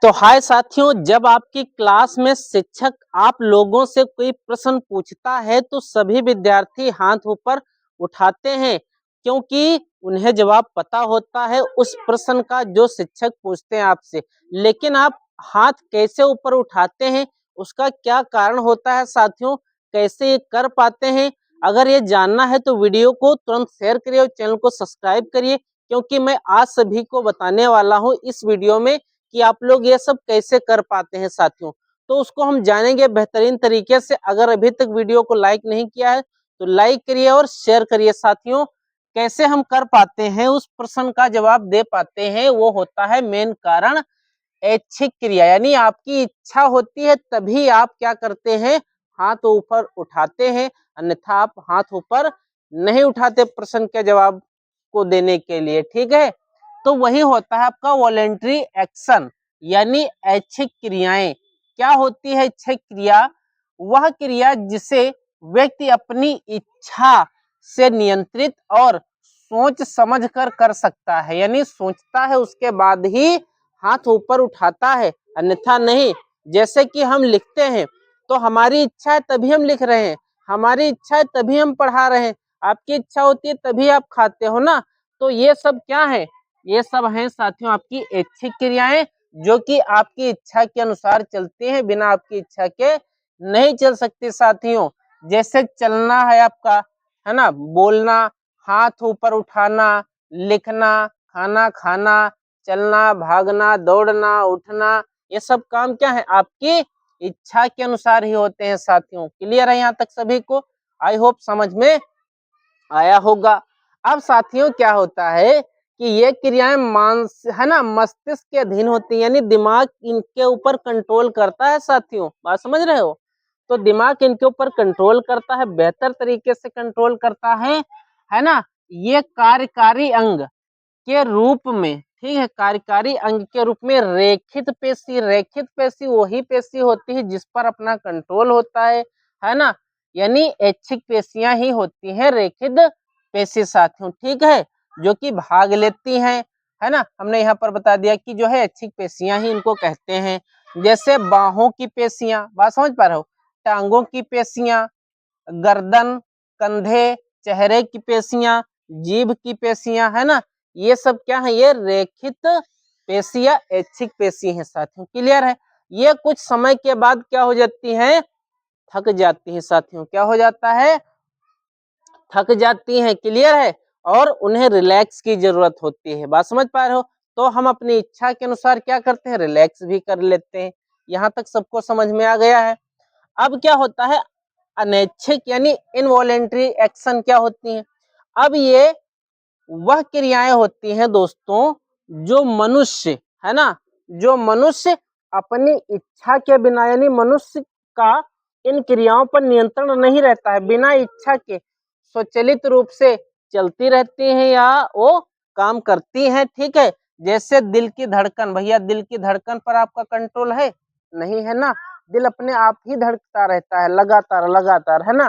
तो हाय साथियों, जब आपकी क्लास में शिक्षक आप लोगों से कोई प्रश्न पूछता है तो सभी विद्यार्थी हाथ ऊपर उठाते हैं क्योंकि उन्हें जवाब पता होता है उस प्रश्न का जो शिक्षक पूछते हैं आपसे। लेकिन आप हाथ कैसे ऊपर उठाते हैं, उसका क्या कारण होता है साथियों, कैसे ये कर पाते हैं? अगर ये जानना है तो वीडियो को तुरंत शेयर करिए और चैनल को सब्सक्राइब करिए, क्योंकि मैं आज सभी को बताने वाला हूँ इस वीडियो में कि आप लोग ये सब कैसे कर पाते हैं साथियों। तो उसको हम जानेंगे बेहतरीन तरीके से। अगर अभी तक वीडियो को लाइक नहीं किया है तो लाइक करिए और शेयर करिए साथियों। कैसे हम कर पाते हैं, उस प्रश्न का जवाब दे पाते हैं, वो होता है मेन कारण ऐच्छिक क्रिया। यानी आपकी इच्छा होती है तभी आप क्या करते हैं, हाथ ऊपर उठाते हैं, अन्यथा आप हाथ ऊपर नहीं उठाते प्रश्न के जवाब को देने के लिए। ठीक है, तो वही होता है आपका वॉलेंट्री एक्शन, यानी ऐच्छिक क्रियाएं। क्या होती है ऐच्छिक क्रिया? वह क्रिया जिसे व्यक्ति अपनी इच्छा से नियंत्रित और सोच समझ कर सकता है, यानी सोचता है उसके बाद ही हाथ ऊपर उठाता है, अन्यथा नहीं। जैसे कि हम लिखते हैं तो हमारी इच्छा है तभी हम लिख रहे हैं, हमारी इच्छा है तभी हम पढ़ा रहे हैं, आपकी इच्छा होती है तभी आप खाते हो ना। तो ये सब क्या है, ये सब हैं साथियों आपकी ऐच्छिक क्रियाएं, जो कि आपकी इच्छा के अनुसार चलती हैं, बिना आपकी इच्छा के नहीं चल सकती साथियों। जैसे चलना है आपका, है ना, बोलना, हाथ ऊपर उठाना, लिखना, खाना खाना, चलना, भागना, दौड़ना, उठना, ये सब काम क्या है, आपकी इच्छा के अनुसार ही होते हैं साथियों। क्लियर है यहाँ तक सभी को? आई होप समझ में आया होगा। अब साथियों क्या होता है कि ये क्रियाएं है ना, मस्तिष्क के अधीन होती है, यानी दिमाग इनके ऊपर कंट्रोल करता है साथियों। बात समझ रहे हो? तो दिमाग इनके ऊपर कंट्रोल करता है, बेहतर तरीके से कंट्रोल करता है ना। ये कार्यकारी अंग के रूप में, ठीक है, कार्यकारी अंग के रूप में रेखित पेशी, रेखित पेशी वही पेशी होती है जिस पर अपना कंट्रोल होता है ना। यानी ऐच्छिक पेशियां ही होती हैं रेखित पेशी साथियों, ठीक है, जो कि भाग लेती हैं, है ना। हमने यहाँ पर बता दिया कि जो है ऐच्छिक पेशियां ही इनको कहते हैं। जैसे बाहों की पेशियां, बात समझ पा रहे हो, टांगों की पेशियां, गर्दन, कंधे, चेहरे की पेशियां, जीभ की पेशियां, है ना, ये सब क्या है, ये रेखित पेशियां ऐच्छिक पेशी है साथियों। क्लियर है? ये कुछ समय के बाद क्या हो जाती हैं, थक जाती हैं साथियों। क्या हो जाता है? थक जाती हैं। क्लियर है? और उन्हें रिलैक्स की जरूरत होती है। बात समझ पा रहे हो? तो हम अपनी इच्छा के अनुसार क्या करते हैं, रिलैक्स भी कर लेते हैं। यहाँ तक सबको समझ में आ गया है? अब क्या होता है अनैच्छिक, यानी इनवॉलेंट्री एक्शन क्या होती हैं? अब ये वह क्रियाएं होती हैं दोस्तों जो मनुष्य, है ना, जो मनुष्य अपनी इच्छा के बिना, यानी मनुष्य का इन क्रियाओं पर नियंत्रण नहीं रहता है, बिना इच्छा के स्वचालित रूप से चलती रहती हैं या वो काम करती हैं। ठीक है, जैसे दिल की धड़कन, भैया दिल की धड़कन पर आपका कंट्रोल है नहीं, है ना, दिल अपने आप ही धड़कता रहता है लगातार लगातार, है ना।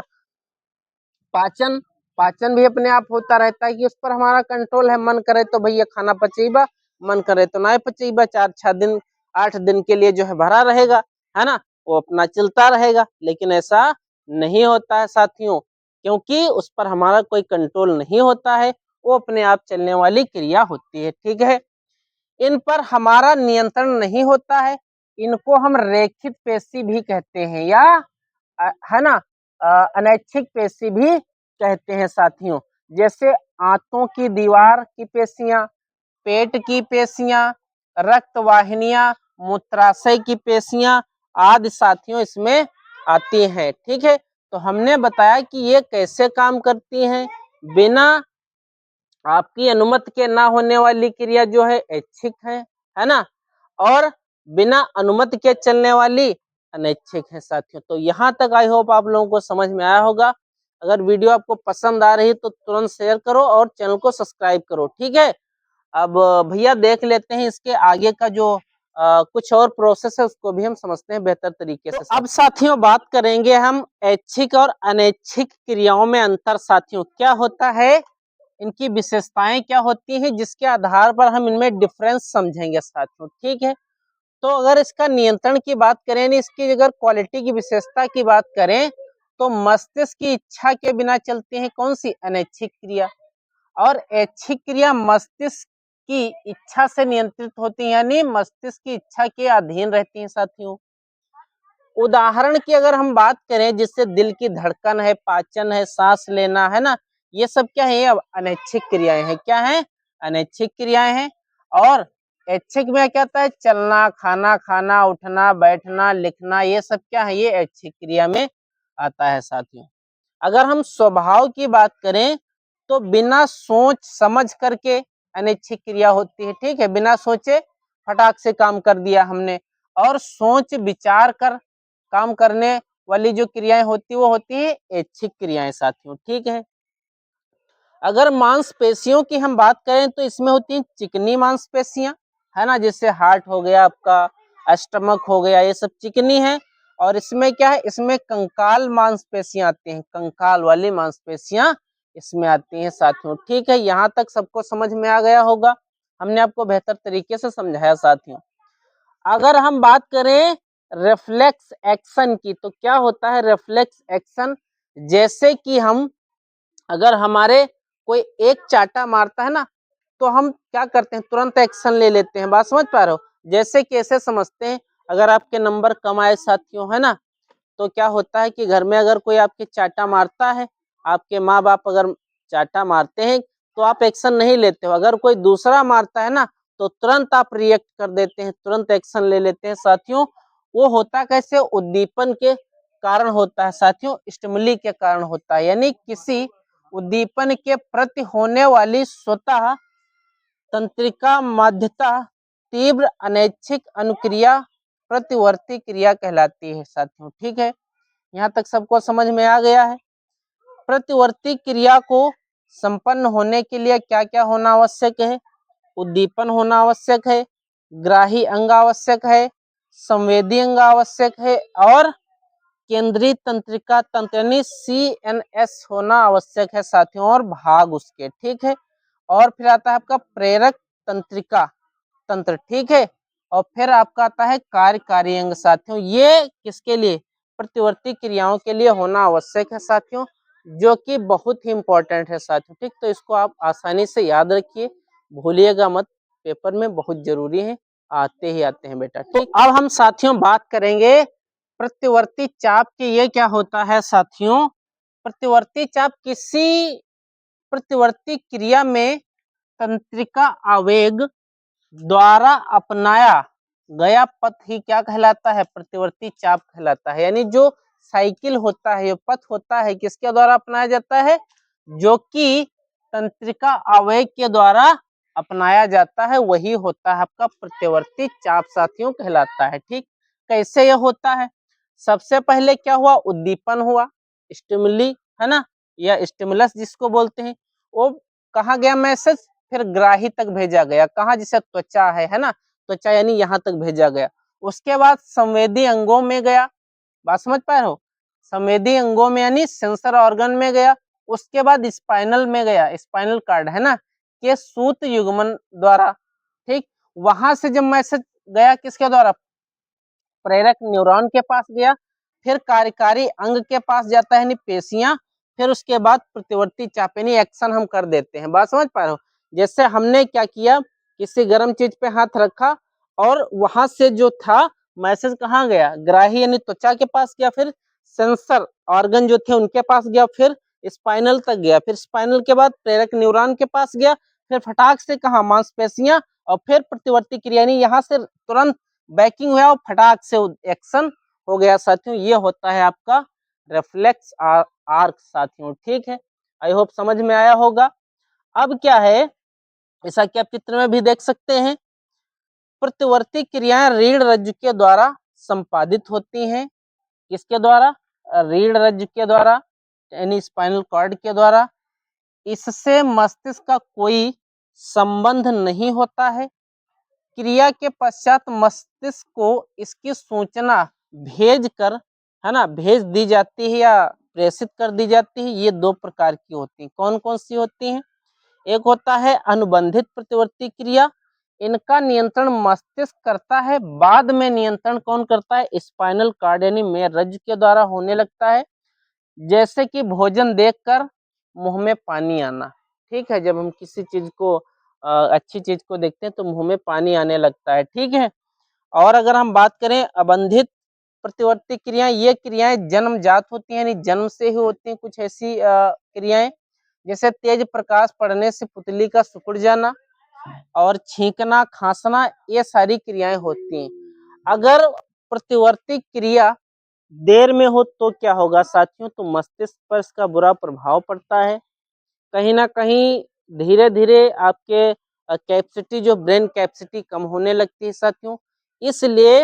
पाचन, पाचन भी अपने आप होता रहता है कि उस पर हमारा कंट्रोल है, मन करे तो भैया खाना पचेगा, मन करे तो ना पचेगा, 4-6 दिन 8 दिन के लिए जो है भरा रहेगा, है ना, वो अपना चलता रहेगा। लेकिन ऐसा नहीं होता है साथियों, क्योंकि उस पर हमारा कोई कंट्रोल नहीं होता है, वो अपने आप चलने वाली क्रिया होती है। ठीक है, इन पर हमारा नियंत्रण नहीं होता है, इनको हम रेखित पेशी भी कहते हैं, या है ना, अनैच्छिक पेशी भी कहते हैं साथियों। जैसे आंतों की दीवार की पेशियां, पेट की पेशियां, रक्त वाहिनियां, मूत्राशय की पेशियां आदि साथियों इसमें आती हैं। ठीक है, तो हमने बताया कि ये कैसे काम करती हैं। बिना आपकी अनुमति के ना होने वाली क्रिया जो है ऐच्छिक है ना, और बिना अनुमति के चलने वाली अनैच्छिक है साथियों। तो यहाँ तक आई होप आप लोगों को समझ में आया होगा। अगर वीडियो आपको पसंद आ रही है तो तुरंत शेयर करो और चैनल को सब्सक्राइब करो। ठीक है, अब भैया देख लेते हैं इसके आगे का जो कुछ और प्रोसेस है, उसको भी हम समझते हैं बेहतर तरीके से। तो अब साथियों बात करेंगे हम ऐच्छिक और अनैच्छिक क्रियाओं में अंतर। साथियों क्या होता है, इनकी विशेषताएं क्या होती हैं, जिसके आधार पर हम इनमें डिफरेंस समझेंगे साथियों। ठीक है, तो अगर इसका नियंत्रण की बात करें, यानी इसकी अगर क्वालिटी की विशेषता की बात करें, तो मस्तिष्क की इच्छा के बिना चलती है कौन सी? अनैच्छिक क्रिया। और ऐच्छिक क्रिया मस्तिष्क की इच्छा से नियंत्रित होती है, यानी मस्तिष्क की इच्छा के अधीन रहती हैं साथियों। उदाहरण की अगर हम बात करें, जिससे दिल की धड़कन है, पाचन है, सांस लेना है ना, ये सब क्या है? अब अनैच्छिक क्रियाएं हैं। क्या है? अनैच्छिक क्रियाएं हैं। और ऐच्छिक में क्या आता है? चलना, खाना खाना, उठना, बैठना, लिखना, ये सब क्या है? ये ऐच्छिक क्रिया में आता है साथियों। अगर हम स्वभाव की बात करें, तो बिना सोच समझ करके अनैच्छिक क्रिया होती है। ठीक है, बिना सोचे फटाक से काम कर दिया हमने। और सोच विचार कर काम करने वाली जो क्रियाएं होती, वो होती है ऐच्छिक क्रियाएं साथियों। ठीक है। अगर मांसपेशियों की हम बात करें, तो इसमें होती हैं चिकनी मांसपेशियां, है ना, जैसे हार्ट हो गया आपका, स्टमक हो गया, ये सब चिकनी है। और इसमें क्या है? इसमें कंकाल मांसपेशियां आती हैं, कंकाल वाली मांसपेशियां इसमें आती हैं साथियों। ठीक है, यहाँ तक सबको समझ में आ गया होगा, हमने आपको बेहतर तरीके से समझाया साथियों। अगर हम बात करें रिफ्लेक्स एक्शन की, तो क्या होता है रिफ्लेक्स एक्शन? जैसे कि हम, अगर हमारे कोई एक चाटा मारता है ना, तो हम क्या करते हैं? तुरंत एक्शन ले लेते हैं। बात समझ पा रहे हो? जैसे कैसे समझते हैं? अगर आपके नंबर कम आए साथियों, है ना, तो क्या होता है कि घर में अगर कोई आपके चाटा मारता है, आपके माँ बाप अगर चाटा मारते हैं, तो आप एक्शन नहीं लेते हो। अगर कोई दूसरा मारता है ना, तो तुरंत आप रिएक्ट कर देते हैं, तुरंत एक्शन ले लेते हैं साथियों। वो होता कैसे? उद्दीपन के कारण होता है साथियों, स्टिमुली के कारण होता है। यानी किसी उद्दीपन के प्रति होने वाली स्वतः तंत्रिका माध्यता तीव्र अनैच्छिक अनुक्रिया प्रतिवर्ती क्रिया कहलाती है साथियों। ठीक है, यहाँ तक सबको समझ में आ गया है। प्रतिवर्ती क्रिया को संपन्न होने के लिए क्या क्या होना आवश्यक है? उद्दीपन होना आवश्यक है, ग्राही अंग आवश्यक है, संवेदी अंग आवश्यक है, और केंद्रीय तंत्रिका तंत्र यानी CNS होना आवश्यक है साथियों, और भाग उसके। ठीक है, और फिर आता है आपका प्रेरक तंत्रिका तंत्र। ठीक है, और फिर आपका आता है कार्यकारी अंग साथियों। ये किसके लिए? प्रतिवर्ती क्रियाओं के लिए होना आवश्यक है साथियों, जो कि बहुत ही इंपॉर्टेंट है साथियों। ठीक, तो इसको आप आसानी से याद रखिए, भूलिएगा मत, पेपर में बहुत जरूरी है, आते ही आते हैं बेटा। ठीक, अब हम साथियों बात करेंगे प्रतिवर्ती चाप की। ये क्या होता है साथियों? प्रतिवर्ती चाप किसी प्रतिवर्ती क्रिया में तंत्रिका आवेग द्वारा अपनाया गया पथ ही क्या कहलाता है? प्रतिवर्ती चाप कहलाता है। यानी जो साइकिल होता है, ये पथ होता है, किसके द्वारा अपनाया जाता है? जो कि तंत्रिका आवेग के द्वारा अपनाया जाता है, वही होता है आपका प्रतिवर्ती चाप साथियों कहलाता है। ठीक, कैसे यह होता है? सबसे पहले क्या हुआ? उद्दीपन हुआ, स्टिमुली, है ना, या स्टिमुलस जिसको बोलते हैं। वो कहाँ गया मैसेज? फिर ग्राही तक भेजा गया। कहाँ? जिसे त्वचा है ना, त्वचा यानी यहाँ तक भेजा गया। उसके बाद संवेदी अंगों में गया। बात समझ पा रहे हो? संवेदी अंगों में यानी सेंसर ऑर्गन में गया। उसके बाद स्पाइनल में गया, स्पाइनल कार्ड है ना, के सूत युग्मन द्वारा। ठीक, वहां से जब मैसेज गया किसके द्वारा? प्रेरक न्यूरॉन के पास गया, फिर कार्यकारी अंग के पास जाता है यानी पेशियां, फिर उसके बाद प्रतिवर्ती चाप यानी एक्शन हम कर देते हैं। बात समझ पा रहे हो? जैसे हमने क्या किया, किसी गर्म चीज पे हाथ रखा, और वहां से जो था मैसेज कहाँ गया? ग्राही यानी त्वचा के पास गया, फिर सेंसर ऑर्गन जो थे उनके पास गया, फिर स्पाइनल तक गया, फिर स्पाइनल के बाद प्रेरक न्यूरॉन के पास गया, फिर फटाक से कहा मांसपेशियां, और फिर प्रतिवर्ती क्रिया यानी यहाँ से तुरंत बैकिंग हुआ और फटाक से एक्शन हो गया साथियों। ये होता है आपका रिफ्लेक्स आर्क साथियों। ठीक है, आई होप समझ में आया होगा। अब क्या है, ऐसा कि आप चित्र में भी देख सकते हैं, प्रतिवर्ती क्रियाएं रीढ़ रज्जु के द्वारा संपादित होती हैं। किसके द्वारा? रीढ़ रज्जु के द्वारा, यानी स्पाइनल कॉर्ड के द्वारा। इससे मस्तिष्क का कोई संबंध नहीं होता है। क्रिया के पश्चात मस्तिष्क को इसकी सूचना भेज कर, है ना, भेज दी जाती है या प्रेषित कर दी जाती है। ये दो प्रकार की होती हैं। कौन कौन सी होती हैं? एक होता है अनुबंधित प्रतिवर्ती क्रिया, इनका नियंत्रण मस्तिष्क करता है, बाद में नियंत्रण कौन करता है? स्पाइनल कार्ड यानी मेरुरज्जु के द्वारा होने लगता है। जैसे कि भोजन देखकर मुंह में पानी आना, ठीक है, जब हम किसी चीज को अच्छी चीज को देखते हैं तो मुंह में पानी आने लगता है, ठीक है। और अगर हम बात करें अबंधित प्रतिवर्ती क्रियाएं, ये क्रियाएं जन्मजात होती हैं, यानी जन्म से ही होती हैं कुछ ऐसी क्रियाएं, जैसे तेज प्रकाश पड़ने से पुतली का सिकुड़ जाना और छींकना, खांसना, ये सारी क्रियाएं होती हैं। अगर प्रतिवर्ती क्रिया देर में हो तो क्या होगा साथियों? तो मस्तिष्क पर इसका बुरा प्रभाव पड़ता है। कहीं ना कहीं धीरे धीरे आपके कैपेसिटी, जो ब्रेन कैपेसिटी कम होने लगती है साथियों। इसलिए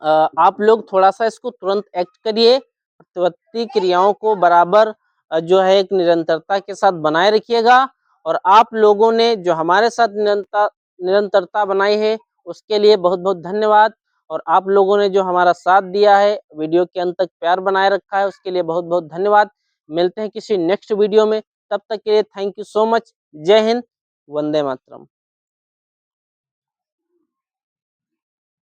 आप लोग थोड़ा सा इसको तुरंत एक्ट करिए, प्रतिवर्ती क्रियाओं को बराबर जो है एक निरंतरता के साथ बनाए रखिएगा। और आप लोगों ने जो हमारे साथ निरंतरता बनाई है उसके लिए बहुत बहुत धन्यवाद। और आप लोगों ने जो हमारा साथ दिया है, वीडियो के अंत तक प्यार बनाए रखा है, उसके लिए बहुत बहुत धन्यवाद। मिलते हैं किसी नेक्स्ट वीडियो में, तब तक के लिए थैंक यू सो मच। जय हिंद, वंदे मातरम।